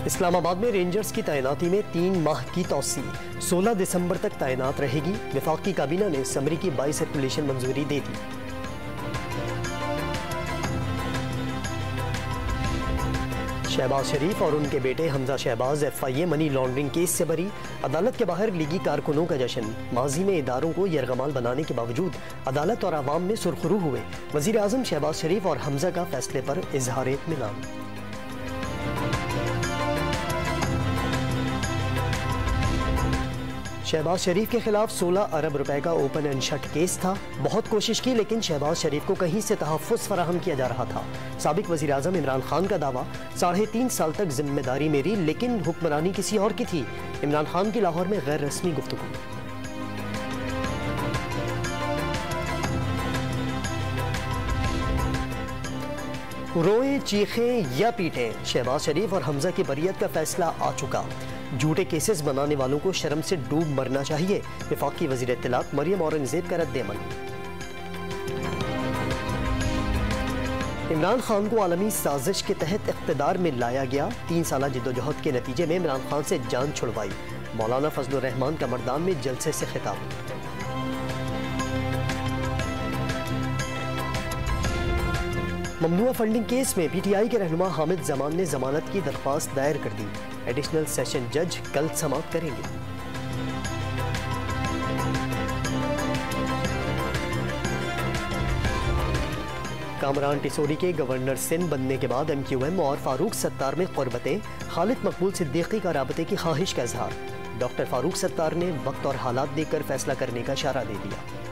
इस्लामाबाद में रेंजर्स की तैनाती में 3 माह की तौसी 16 दिसंबर तक तैनात रहेगी। वफाकी काबीना ने समरी की बाई सर्कुलेशन मंजूरी दे दी। शहबाज शरीफ और उनके बेटे Hamza Shahbaz FIA money laundering case से बरी। अदालत के बाहर लीगी कारकुनों का जश्न। माजी में इदारों को यरगमाल बनाने के बावजूद अदालत और आवाम में सुरखरू हुए। वजीर आजम शहबाज शरीफ और हमजा का फैसले पर इजहार इत्मीनान। शहबाज शरीफ के खिलाफ 16 अरब रुपए का ओपन एंड शट केस था। बहुत कोशिश की लेकिन शहबाज शरीफ को कहीं से तहफ़्फ़ुज़ फराहम किया जा रहा था। साबिक वज़ीर आज़म इमरान खान का दावा 3.5 साल तक जिम्मेदारी मेरी लेकिन हुक्मरानी किसी और की थी। इमरान खान की लाहौर में गैर रस्मी गुफ्तगू। रोएं चीखें या पीटें, शहबाज शरीफ और हमजा की बरियत का फैसला आ चुका। झूठे केसेस बनाने वालों को शर्म से डूब मरना चाहिए। वफाकी वज़ीर इत्तलात मरियम औरंगज़ेब का रद्द-ए-अमल। इमरान खान को आलमी साजिश के तहत इक़्तिदार में लाया गया। 3 साल जिद्दोजहद के नतीजे में इमरान खान से जान छुड़वाई। मौलाना फजलुर रहमान का मर्दान में जलसे से खिताब। ममनुआ फंडिंग केस में PTI के रहनुमा हामिद जमान ने जमानत की दरख्वास्त दायर कर दी। एडिशनल सेशन जज कल समाप्त करेंगे। कामरान टिसोरी के गवर्नर सिंध बनने के बाद MQM और फारूक सत्तार में क़ुर्बतें। खालिद मकबूल सिद्दीकी का राबते की ख्वाहिश का इजहार। डॉक्टर फारूक सत्तार ने वक्त और हालात देखकर फैसला करने का इशारा दे दिया।